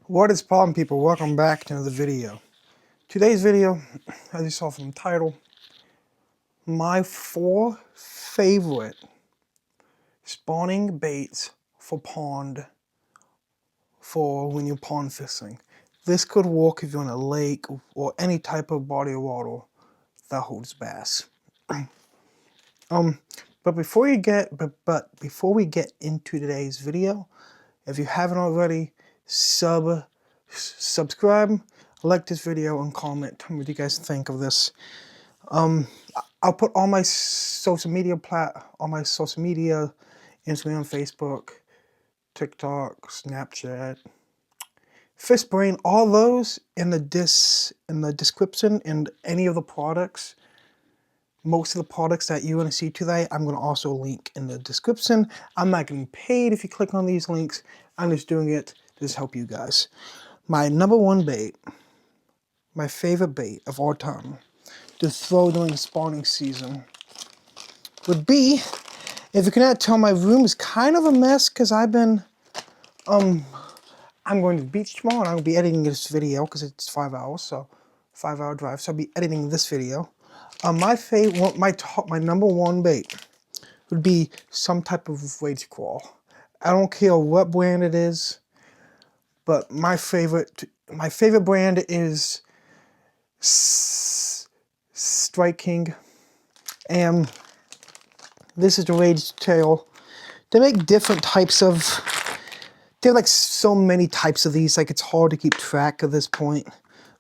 What is poppin', people? Welcome back to another video. Today's video, as you saw from the title, my 4 favorite spawning baits for pond for when you're pond fishing. This could work if you're in a lake or any type of body of water that holds bass. But before we get into today's video, if you haven't already, subscribe, like this video, and comment. Tell me what you guys think of this. I'll put all my social media, Instagram, Facebook, TikTok, Snapchat, Fishbrain, all those in the description, and any of the products. Most of the products that you're going to see today, I'm going to also link in the description. I'm not getting paid if you click on these links. I'm just doing it to just help you guys. My number 1 bait, my favorite bait of all time, to throw during the spawning season, would be, if you cannot tell, my room is kind of a mess because I've been, I'm going to the beach tomorrow and I'll be editing this video because it's 5 hours, so 5-hour drive. So I'll be editing this video. My number 1 bait would be some type of weight crawl. I don't care what brand it is, but my favorite brand is Strike King, and this is the Rage Tail. They make different types of. There are like so many types of these, like it's hard to keep track at this point.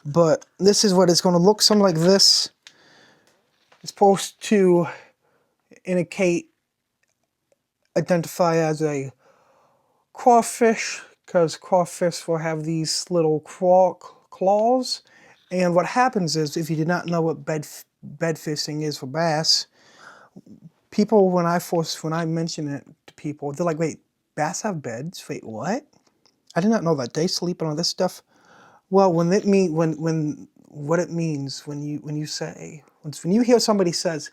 But this is what it's going to look, something like this. It's supposed to identify as a crawfish, because crawfish will have these little claws. And what happens is, if you do not know what bed fishing is for bass, people, when I mention it to people, they're like, "Wait, bass have beds? Wait, what? I did not know that they sleep on all this stuff." Well, what it means when you hear somebody says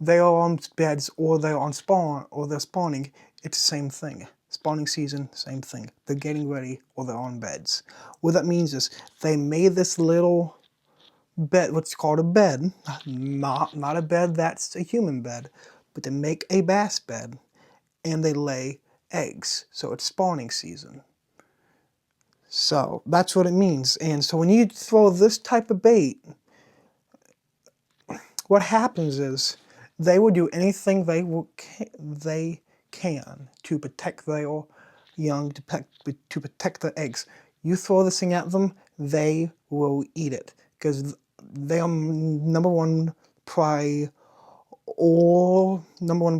they are on beds or they're on spawn or they're spawning, it's the same thing. Spawning season, same thing. They're getting ready or they're on beds. What that means is they made this little bed, what's called a bed, not a bed that's a human bed, but they make a bass bed and they lay eggs. So it's spawning season. So that's what it means. And so when you throw this type of bait, what happens is they will do anything they can to protect their young, to protect the eggs. You throw this thing at them, they will eat it, because their number one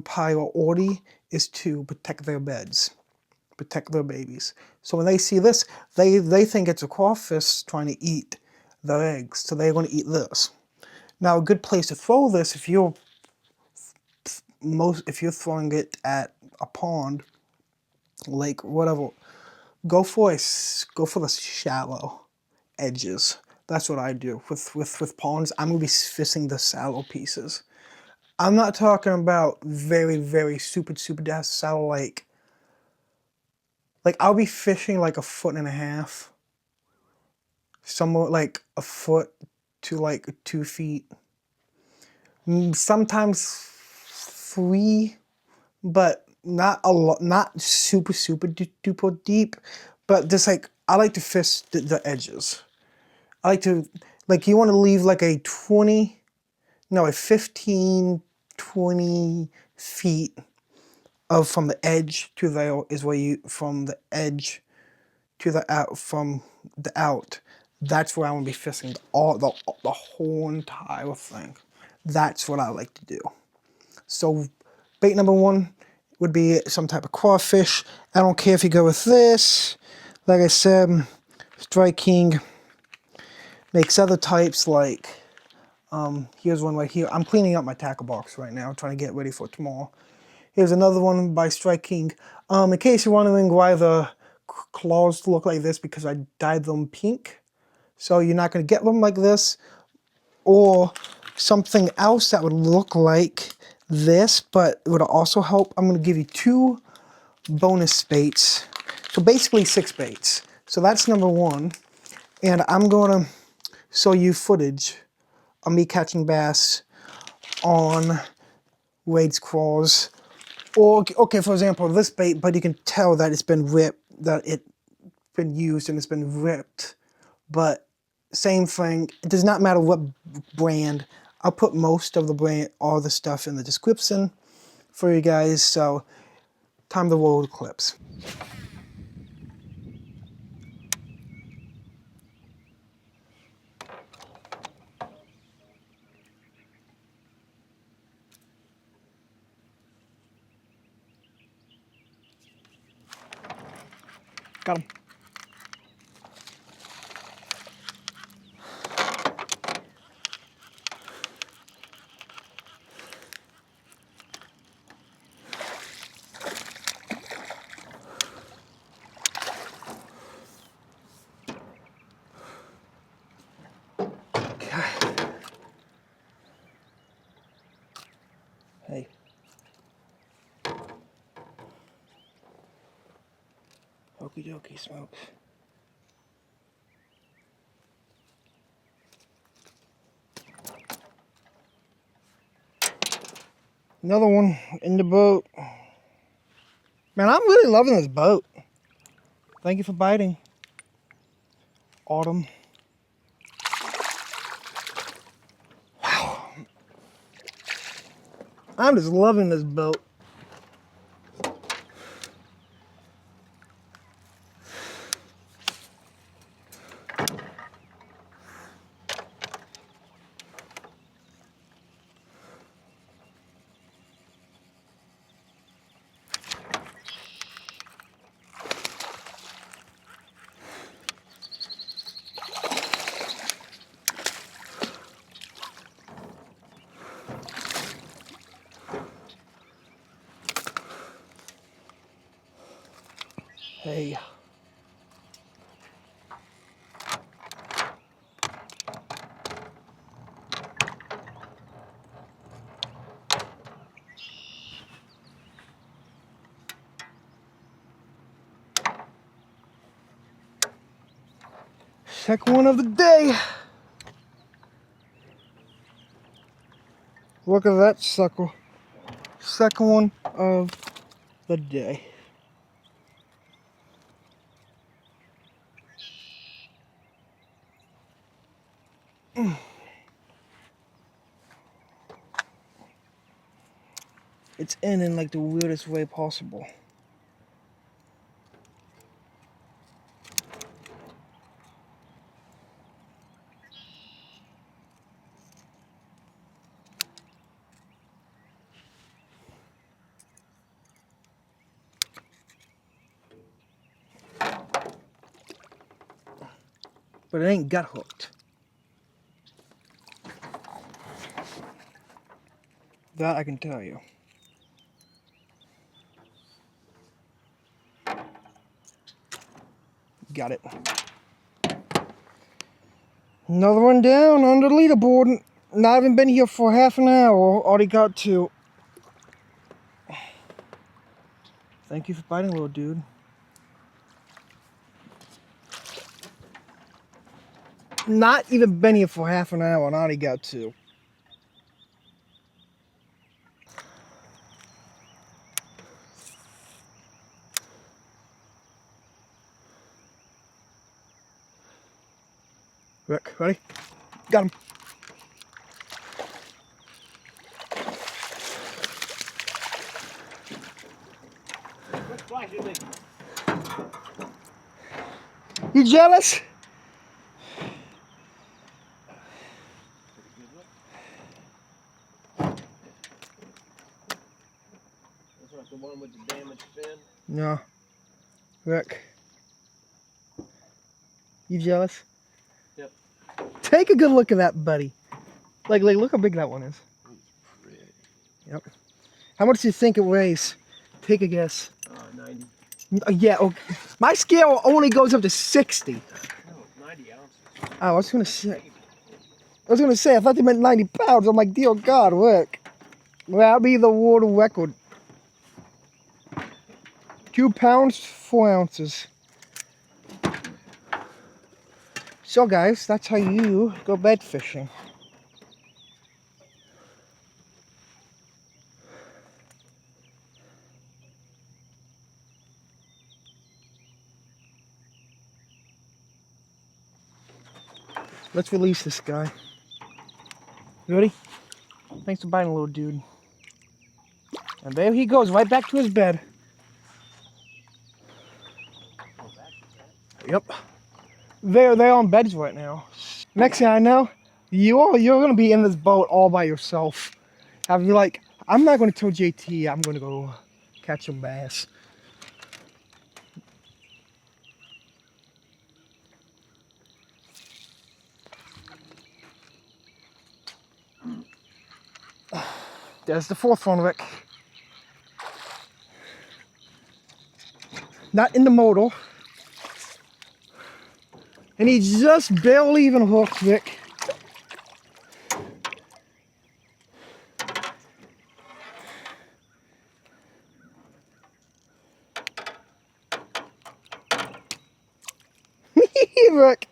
priority is to protect their beds, protect their babies. So when they see this, they think it's a crawfish trying to eat their eggs, so they're going to eat this. Now, a good place to throw this, if you're throwing it at a pond, lake, whatever, go for the shallow edges. That's what I do with ponds. I'm gonna be fishing the shallow pieces. I'm not talking about very, very super shallow, like I'll be fishing like 1.5 feet, somewhere like a foot to like 2 feet, sometimes 3, but not a lot, not super duper deep, but just like, I like to fish the edges. I like to, like, you want to leave like a 15, 20 feet of, from the edge to there is where you, from the edge to the out, from the out, that's where I want to be fishing the whole entire thing. That's what I like to do. So bait number 1 would be some type of crawfish. I don't care if you go with this. Like I said, Strike King makes other types, like, here's one right here. I'm cleaning up my tackle box right now, trying to get ready for tomorrow. Here's another one by Strike King. In case you're wondering why the claws look like this, because I dyed them pink. So you're not going to get them like this, or something else that would look like this, but it would also help. I'm going to give you 2 bonus baits. So basically 6 baits. So that's number one. And I'm going to show you footage of me catching bass on Wade's crawls. Or, okay, for example, this bait, but you can tell that it's been ripped, that it's been used and it's been ripped. But same thing, it does not matter what brand. I'll put most of the brand, all the stuff in the description for you guys. So, time to roll the clips. Got him. Hey. Okie dokie, smokes. Another one in the boat. Man, I'm really loving this boat. Thank you for biting. Autumn. Wow. I'm just loving this boat. Hey. Second one of the day. Look at that sucker. Second one of the day. It's in like the weirdest way possible. But it ain't gut hooked. That I can tell you. Got it. Another one down on the leaderboard. Not even been here for half an hour. Already got two. Thank you for biting, little dude. Not even been here for half an hour and I already got two. Rick, ready? Got him. You jealous? That's not the one with the damaged fin? No. Rick. You jealous? Yep. Take a good look at that, buddy. Like look how big that one is. He's pretty. Yep. How much do you think it weighs? Take a guess. 90. Yeah, okay. My scale only goes up to 60. No, 90 ounces. Oh, I was gonna say, I thought they meant 90 pounds. I'm like, dear God, Rick. That'll be the world record. 2 pounds, 4 ounces. So guys, that's how you go bed fishing. Let's release this guy. You ready? Thanks for biting, little dude. And there he goes, right back to his bed. Oh, back to that. Yep. They're on beds right now. Next thing I know, you're gonna be in this boat all by yourself. Have you like, I'm not gonna tell JT I'm gonna go catch some bass. There's the fourth one, Rick. Not in the motor. And he just barely even hooked, Rick. Rick.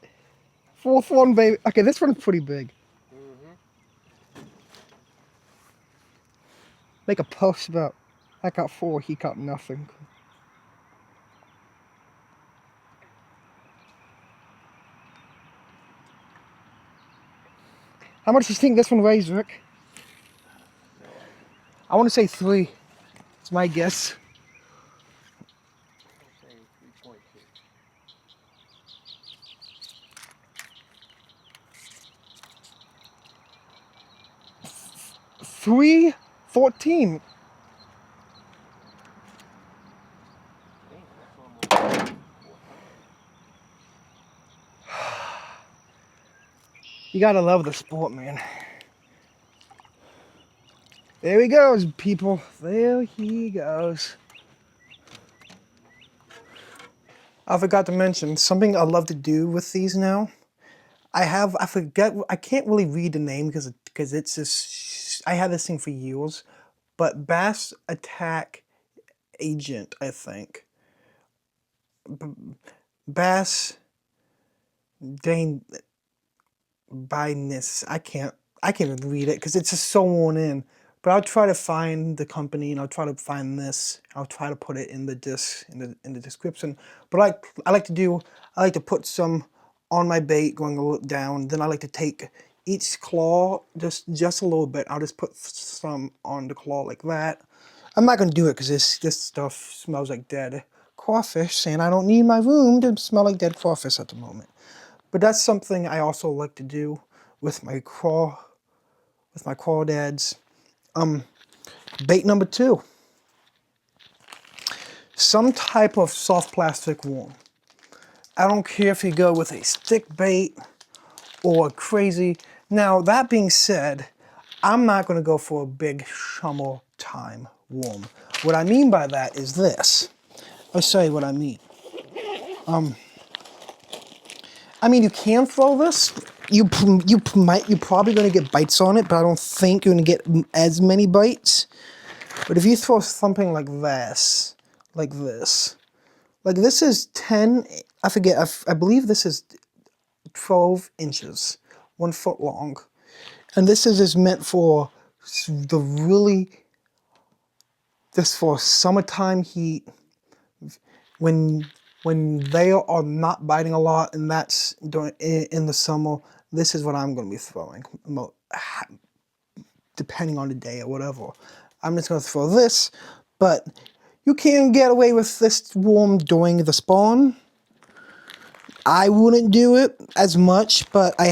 Fourth one, baby. Okay, this one's pretty big. Make a post about, I got 4, he got nothing. How much do you think this one weighs, Rick? I want to say 3. It's my guess. I'll say 3.2. 314. Dang, that's almost 4 pounds. You gotta love the sport, man. There he goes, people. There he goes. I forgot to mention something I love to do with these now. I forget, I can't really read the name because it's just, I had this thing for years, but Bass Attack Agent, I think. Bass Dane Byness. I can't even read it because it's just so worn in. But I'll try to find the company and I'll try to find this. I'll try to put it in the in the description. But I like to put some on my bait going a little down. Then I like to take each claw just a little bit. I'll just put some on the claw like that. I'm not gonna do it because this stuff smells like dead crawfish, and I don't need my room to smell like dead crawfish at the moment. But that's something I also like to do with my crawdads. Bait number 2. Some type of soft plastic worm. I don't care if you go with a stick bait or crazy. Now, that being said, I'm not going to go for a big summertime worm. What I mean by that is this. I'll show you what I mean. I mean, you can throw this. You're probably going to get bites on it, but I don't think you're going to get as many bites. But if you throw something like this, like this is 10, I forget, I believe this is 12 inches, 1 foot long. And this is meant for just for summertime heat, when they are not biting a lot, and that's in the summer. This is what I'm going to be throwing, depending on the day or whatever. I'm just going to throw this, but you can get away with this worm during the spawn. I wouldn't do it as much, but I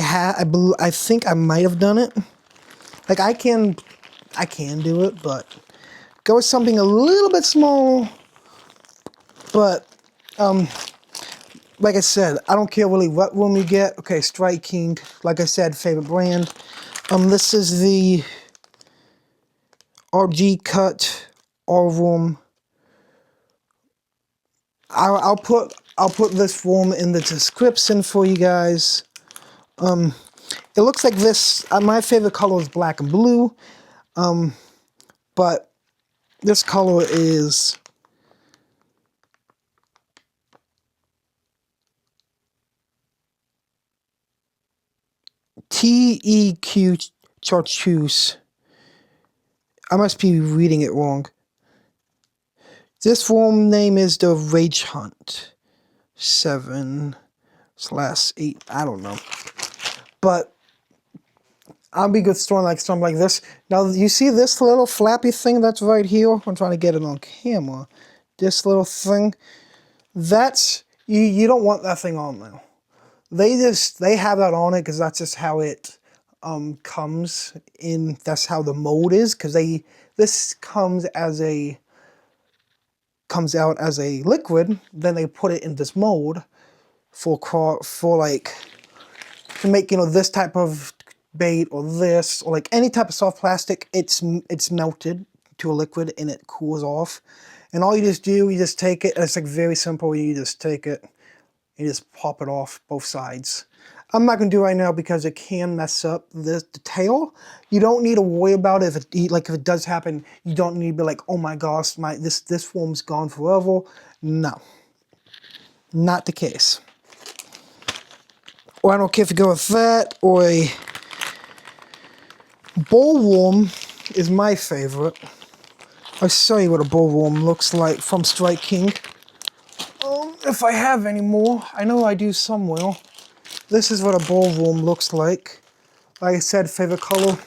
think I might have done it. Like I can do it, but go with something a little bit small. But like I said, I don't care really what worm you get. Okay, Strike King, like I said, favorite brand. This is the RG Cut Orworm. I'll put this worm in the description for you guys. It looks like this. My favorite color is black and blue, but this color is T-E-Q chartreuse. I must be reading it wrong. This form name is the Rage Hunt 7/8. I don't know. But I'll be good storing like something like this. Now you see this little flappy thing that's right here? I'm trying to get it on camera. This little thing. That's you don't want that thing on there. They have that on it because that's just how it comes in. That's how the mold is, because this comes out as a liquid. Then they put it in this mold for like to make, you know, this type of bait or this or like any type of soft plastic. It's melted to a liquid and it cools off. And all you just do, you just take it. It's like very simple. You just take it. You just pop it off both sides. I'm not going to do it right now because it can mess up the tail. You don't need to worry about it if it does happen. You don't need to be like, oh my gosh, this form's gone forever. No, not the case. Or I don't care if you go with that or a bullworm is my favorite. I'll show you what a bullworm looks like from Strike King. If I have any more, I know I do somewhere. This is what a bullworm looks like. Like I said, favorite color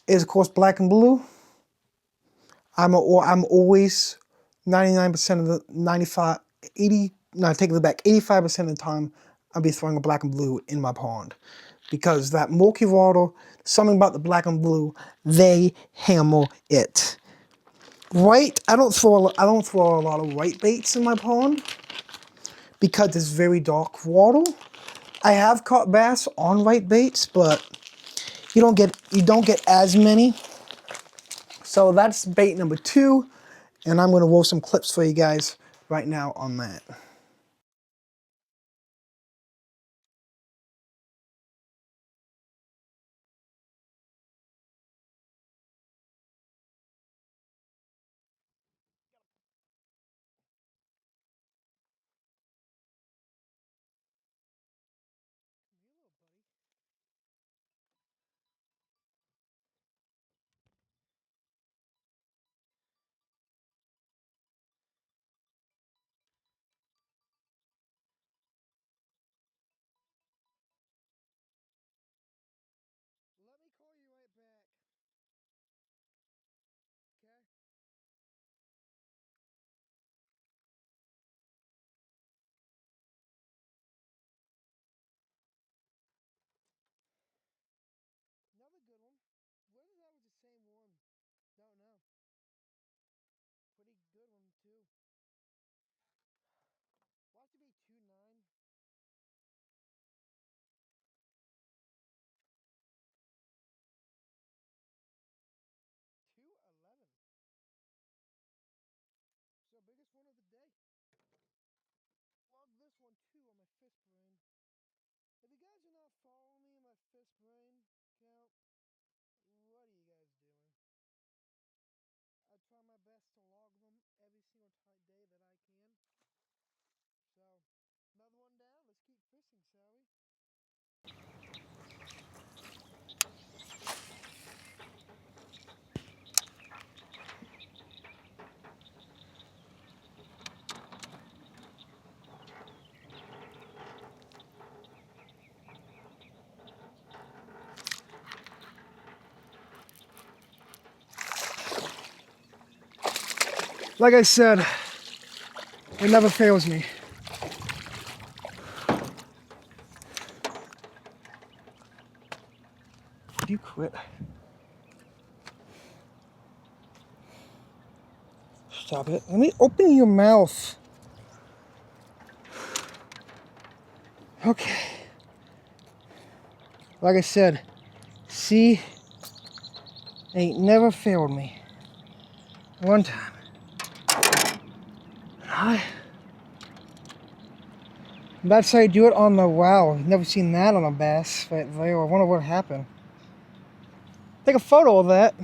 is of course black and blue. I'm always 99% of the 95, 80. No, I take it back. 85% of the time, I'll be throwing a black and blue in my pond because that murky water, something about the black and blue, they hammer it. White, I don't throw a lot of white baits in my pond because it's very dark water. I have caught bass on white baits, but you don't get as many. So that's bait number 2, and I'm going to roll some clips for you guys right now on that. Let me call you right back. Okay? Another good one. Whether that was the same one, don't know. Pretty good one too. Watch it be 2-9. 2-11. So biggest one of the day. Log this one too on my fish brain. If you guys are not following me in my fish brain account, what are you guys doing? I try my best to log them every single day that I can. So, another one down. Let's keep fishing, shall we? Like I said, it never fails me. Did you quit? Stop it. Let me open your mouth. Okay. Like I said, sea ain't never failed me. One time. That's how you do it on the wow. Never seen that on a bass right there. I wonder what happened. Take a photo of that.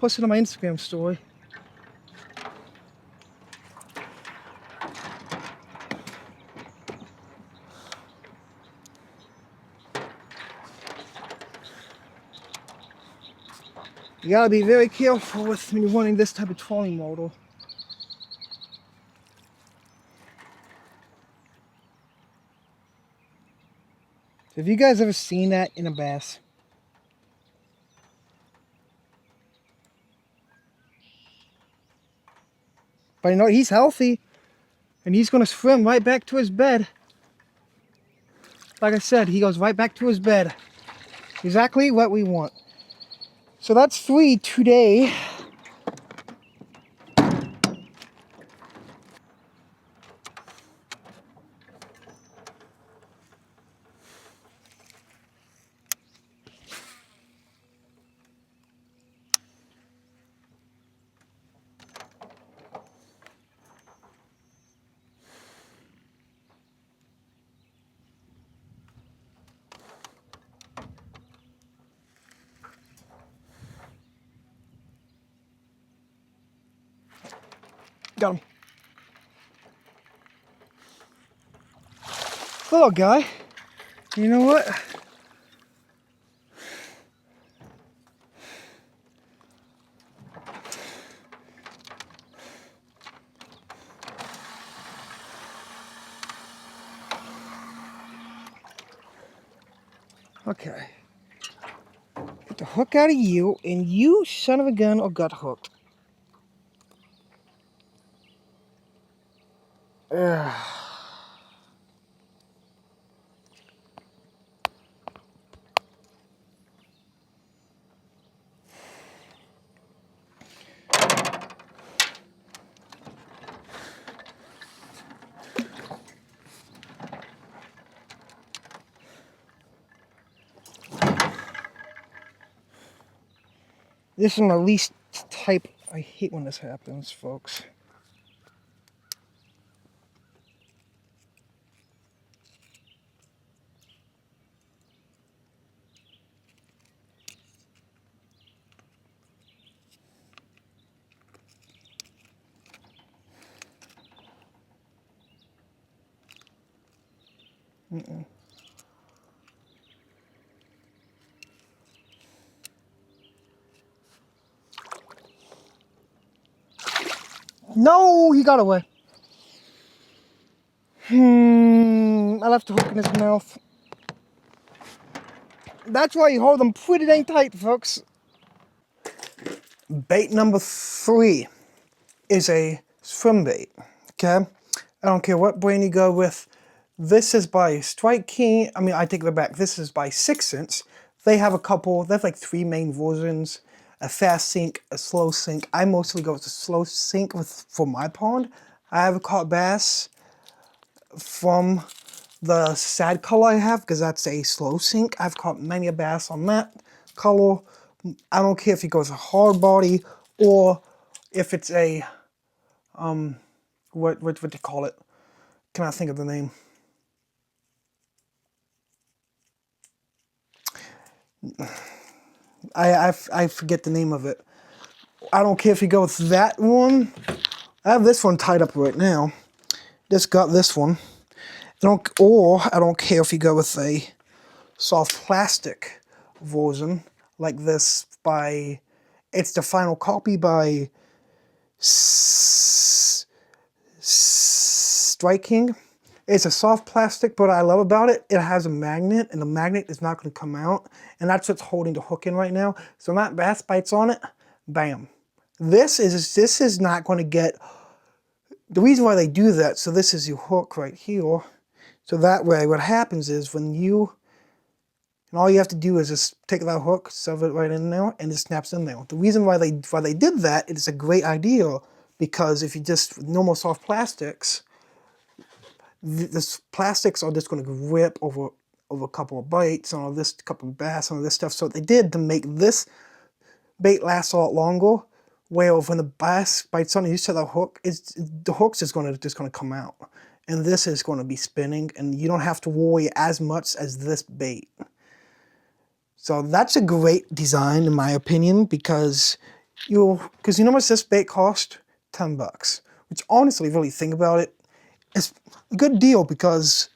Post it on my Instagram story. You gotta be very careful with when you're running this type of trolling motor. Have you guys ever seen that in a bass? But you know, he's healthy, and he's gonna swim right back to his bed. Like I said, he goes right back to his bed. Exactly what we want. So that's 3 today. Got him. Little guy. You know what? Okay. Get the hook out of you, and you son of a gun got hooked. Ugh. This is my least type. I hate when this happens, folks. No, he got away. I left the hook in his mouth. That's why you hold them pretty dang tight, folks. Bait number 3 is a swim bait. Okay? I don't care what brand you go with. This is by Strike King. I mean, I take that back. This is by 6 Sense. They have like 3 main versions. A fast sink, a slow sink. I mostly go with a slow sink for my pond. I have caught bass from the sad color I have, because that's a slow sink. I've caught many a bass on that color. I don't care if it goes a hard body or if it's a what do you call it? Can I think of the name? I forget the name of it. I don't care if you go with that one. I have this one tied up right now. Just got this one. I don't care if you go with a soft plastic version like this by, it's the final copy by Strike King. It's a soft plastic, but what I love about it, it has a magnet, and the magnet is not going to come out, and that's what's holding the hook in right now. So when that bass bites on it, bam. This is not going to get, the reason why they do that, so this is your hook right here. So that way what happens is when you, and all you have to do is just take that hook, shove it right in there, and it snaps in there. The reason why they did that, it's a great idea, because if you just, normal soft plastics, the plastics are just going to rip over a couple of bites, and all this couple of bass, and all this stuff. So what they did to make this bait last a lot longer, where when the bass bites on it, you set the hook, the hook's just going to come out, and this is going to be spinning, and you don't have to worry as much as this bait. So that's a great design in my opinion, because you know how much this bait cost? $10. Which honestly, really think about it, it's a good deal, because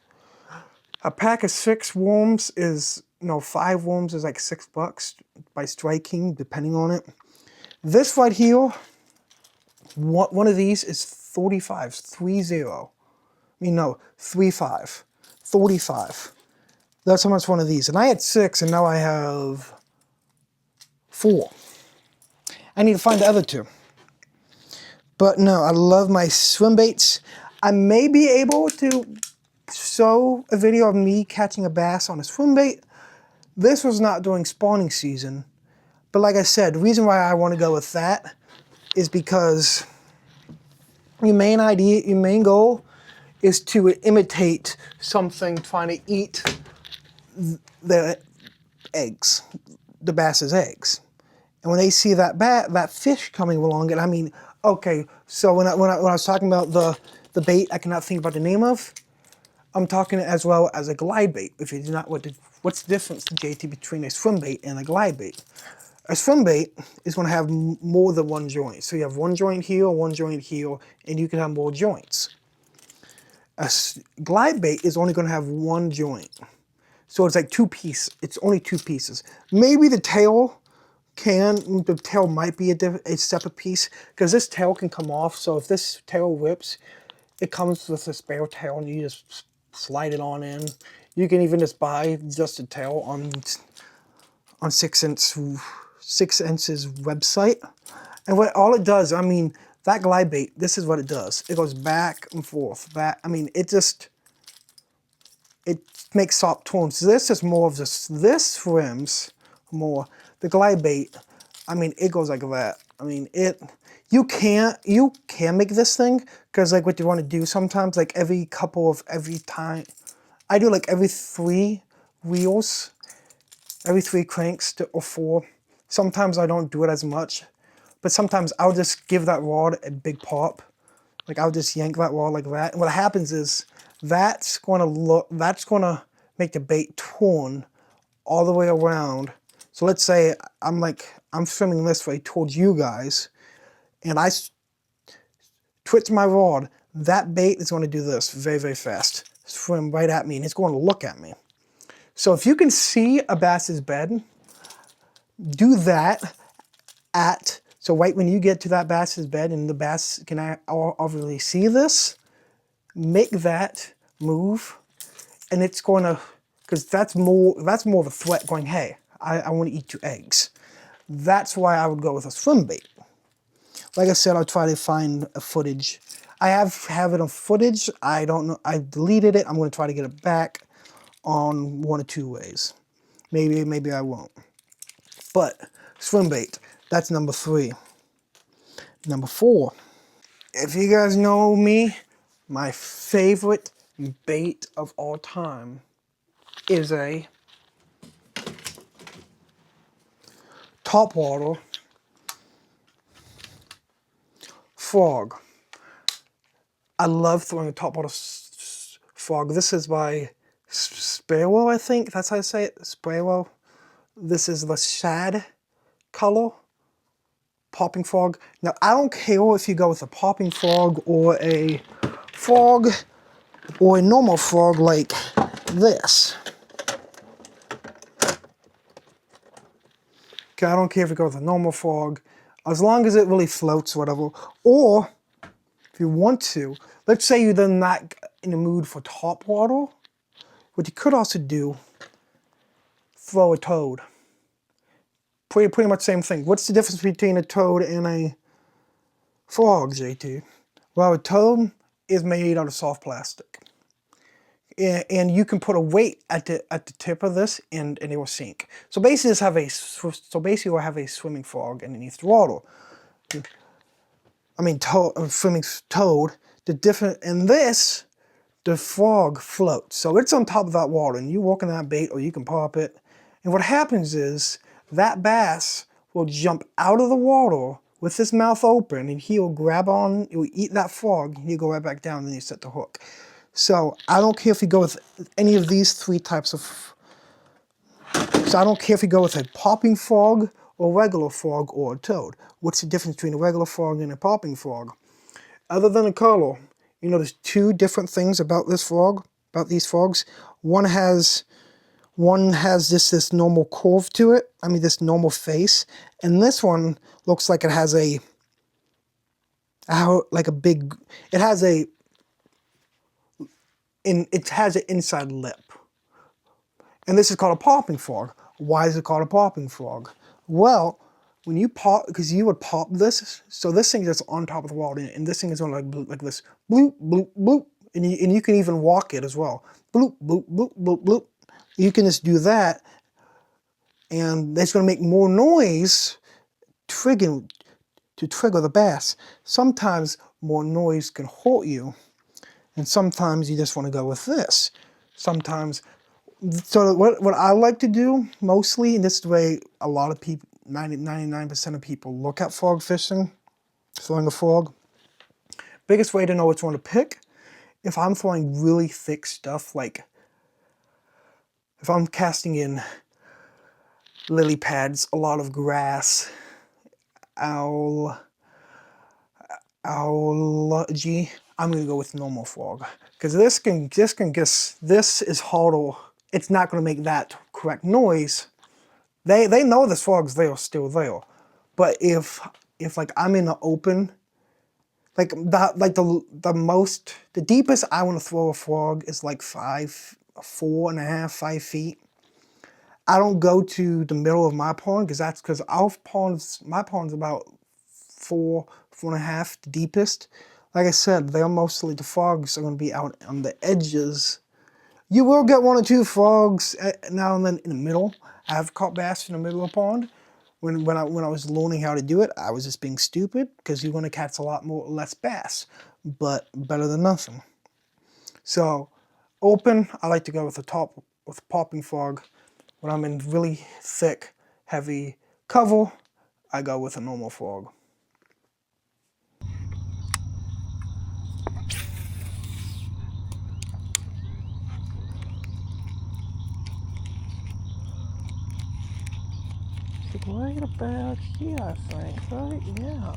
a pack of 6 worms is 5 worms is like $6 by striking, depending on it. This right here, one of these is 35, 30. I mean, no, 35, 45. That's how much one of these. And I had 6, and now I have 4. I need to find the other 2. But no, I love my swim baits. I may be able to show a video of me catching a bass on a swim bait. This was not during spawning season. But like I said, the reason why I want to go with that is because your main idea, your main goal is to imitate something trying to eat the eggs, the bass's eggs. And when they see that fish coming along, and I mean, okay, so when I was talking about the bait I cannot think about the name of, I'm talking as well as a glide bait. If you do not, what's the difference, JT, between a swim bait and a glide bait? A swim bait is going to have more than one joint. So you have one joint here, and you can have more joints. A glide bait is only going to have one joint. So it's like 2 pieces. It's only 2 pieces. Maybe the tail might be a separate piece, because this tail can come off. So if this tail rips, it comes with a spare tail, and you just slide it on in. You can even just buy just a tail on 6 Inch's website. And what all it does, I mean, that glide bait, this is what it does. It goes back and forth. It makes soft tones. This is more of this swims more. The glide bait, I mean, it goes like that. I mean, you can make this thing, because like what you want to do sometimes, like every time, I do like every 3 reels, every 3 cranks or 4. Sometimes I don't do it as much, but sometimes I'll just give that rod a big pop. Like I'll just yank that rod like that. And what happens is that's going to make the bait turn all the way around. So let's say I'm swimming this way towards you guys, and I twitch my rod. That bait is going to do this very, very fast. Swim right at me, and it's going to look at me. So if you can see a bass's bed, do that so right when you get to that bass's bed and the bass can obviously see this, make that move, and it's going to, because that's more of a threat going, hey, I want to eat your eggs. That's why I would go with a swim bait. Like I said, I'll try to find a footage. I have it on footage. I don't know. I deleted it. I'm going to try to get it back on 1 or 2 ways. Maybe I won't. But swim bait, that's number 3. Number 4. If you guys know me, my favorite bait of all time is a topwater frog. I love throwing a topwater frog. This is by Sparrow, I think. That's how I say it, Sparrow. This is the shad color popping frog. Now, I don't care if you go with a popping frog or a frog or a normal frog like this. Okay, I don't care if you go with a normal frog, as long as it really floats or whatever. Or, if you want to, let's say you're then not in the mood for topwater, what you could also do, throw a toad. Pretty much same thing. What's the difference between a toad and a frog, JT? Well, a toad is made out of soft plastic. And you can put a weight at the tip of this, and it will sink. So basically, we'll have a swimming frog underneath the water. I mean, swimming toad. In this, the frog floats. So it's on top of that water, and you walk in that bait, or you can pop it. And what happens is that bass will jump out of the water with his mouth open, and he'll eat that frog, and he'll go right back down, and you set the hook. So I don't care if you go with any of these 3 types of. So I don't care if you go with a popping frog, or regular frog, or a toad. What's the difference between a regular frog and a popping frog? Other than the color, you know, there's 2 different things about this frog, about these frogs. One One has this normal curve to it. I mean, this normal face. And this one looks like it has it has an inside lip. And this is called a popping frog. Why is it called a popping frog? Well, when you pop, because you would pop this, so this thing is on top of the wall, and this thing is on like this, bloop, bloop, bloop, and you can even walk it as well. Bloop, bloop, bloop, bloop, bloop. You can just do that, and that's going to make more noise to trigger the bass. Sometimes more noise can hurt you, and sometimes you just want to go with this. Sometimes, so what I like to do mostly, and this is the way a lot of people, 99% of people look at frog fishing, throwing a frog. Biggest way to know which one to pick, if I'm throwing really thick stuff, like if I'm casting in lily pads, a lot of grass, algae, I'm gonna go with normal frog. Because this is harder. It's not gonna make that correct noise. They know this frog's there, still there. But if like I'm in the open, like the deepest I want to throw a frog is like 4.5, 5 feet. I don't go to the middle of my pond because my pond's about 4.5, the deepest. Like I said, the frogs are going to be out on the edges. You will get 1 or 2 frogs now and then in the middle. I have caught bass in the middle of the pond. When I was learning how to do it, I was just being stupid because you're going to catch a lot less bass, but better than nothing. So open, I like to go with a popping frog. When I'm in really thick, heavy cover, I go with a normal frog. Right about here, I think, right? Yeah.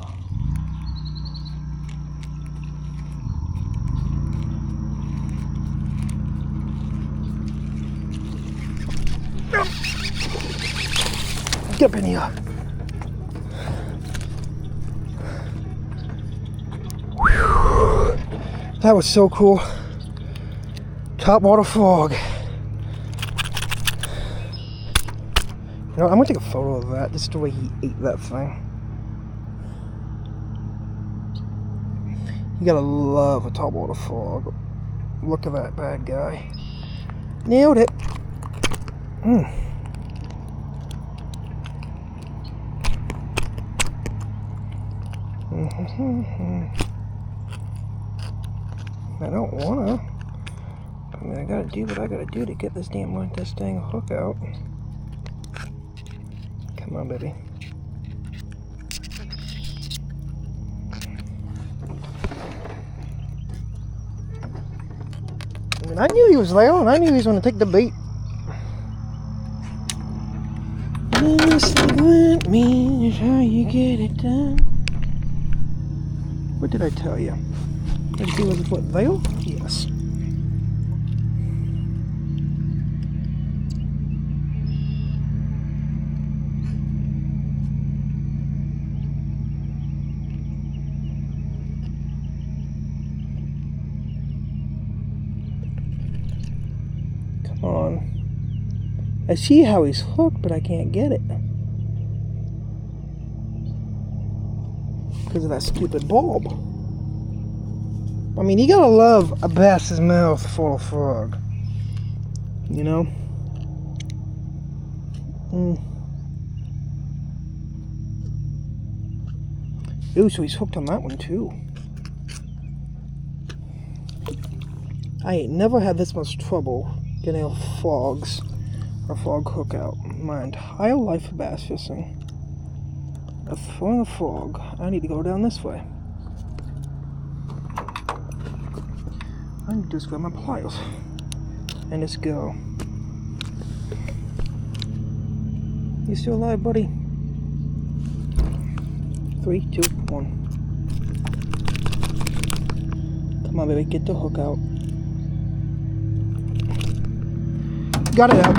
Get up in here. Whew. That was so cool. Topwater frog. You know, I'm gonna take a photo of that. This is the way he ate that thing. You gotta love a topwater frog. Look at that bad guy. Nailed it. I don't wanna. I mean, I gotta do what I gotta do to get this dang hook out. Come on, baby. I mean, I knew he was there, and I knew he was gonna take the bait. Just me is how you get it done. What did I tell you? Did he was what, there? Yes. Come on. I see how he's hooked, but I can't get it. Because of that stupid bulb. I mean, you gotta love a bass's mouth full of frog. You know? Ooh, so he's hooked on that one too. I ain't never had this much trouble getting a frog hook out in my entire life of bass fishing. Of throwing a frog, I need to go down this way. I need to just grab my pliers and just go. You still alive, buddy? 3, 2, 1. Come on, baby, get the hook out. Got it out.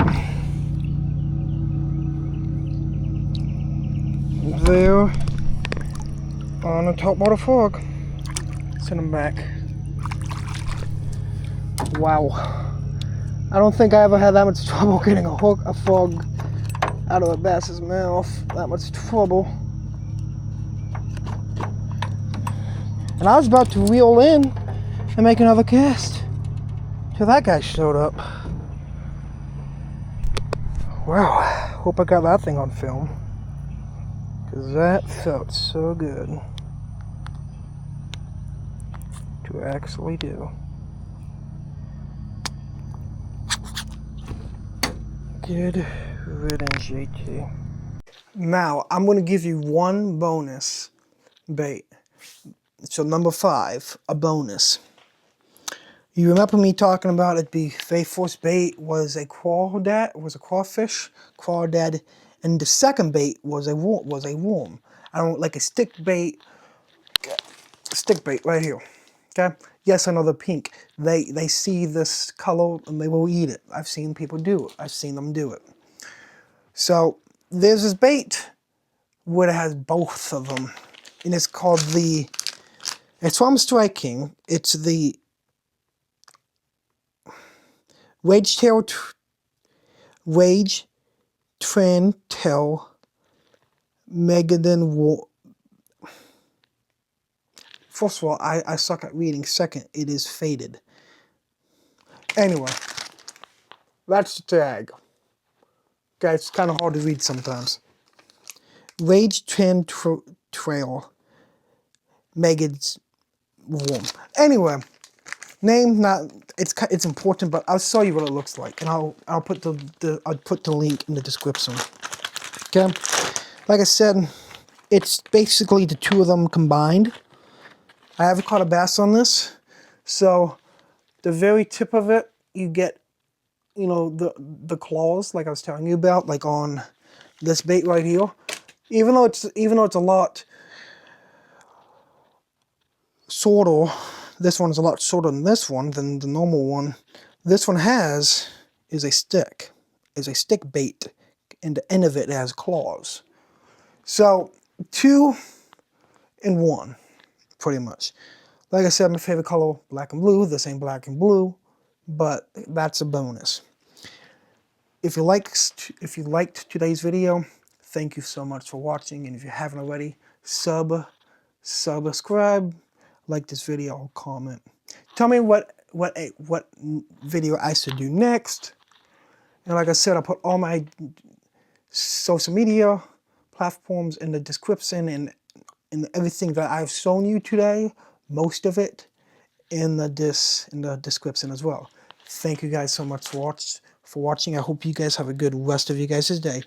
there on the top of the frog. Send them back. Wow. I don't think I ever had that much trouble getting a frog out of a bass's mouth. That much trouble. And I was about to reel in and make another cast till that guy showed up. Wow. Hope I got that thing on film, because that felt so good to actually do. Good riddance, JT. Now, I'm going to give you one bonus bait. So number 5, a bonus. You remember me talking about it? The very first bait was a crawdad, was a crawfish, crawdad, and the second bait was a worm. I don't like a stick bait right here. Okay. Yes, another pink. They see this color and they will eat it. I've seen people do it. I've seen them do it. So there's this bait where it has both of them, and it's called the. It's from Strike King. It's the Wage Trantel Megadon War. First of all, I suck at reading. Second, it is faded. Anyway, that's the tag. Okay, it's kind of hard to read sometimes. Rage Trail Megad's Warm. Anyway, name not it's important, but I'll show you what it looks like, and I'll put the link in the description. Okay, like I said, it's basically the two of them combined. I haven't caught a bass on this, so the very tip of it, you get, you know, the claws like I was telling you about, like on this bait right here. Even though it's a lot shorter, this one is a lot shorter than this one, than the normal one. This one is a stick bait, and the end of it has claws. So 2 in 1, pretty much. Like I said, my favorite color, black and blue. This ain't black and blue, but that's a bonus. If you liked today's video, thank you so much for watching. And if you haven't already, subscribe, like this video, comment. Tell me what video I should do next. And like I said, I'll put all my social media platforms in the description, and everything that I've shown you today, most of it in the description as well. Thank you guys so much for watching. I hope you guys have a good rest of your guys' day.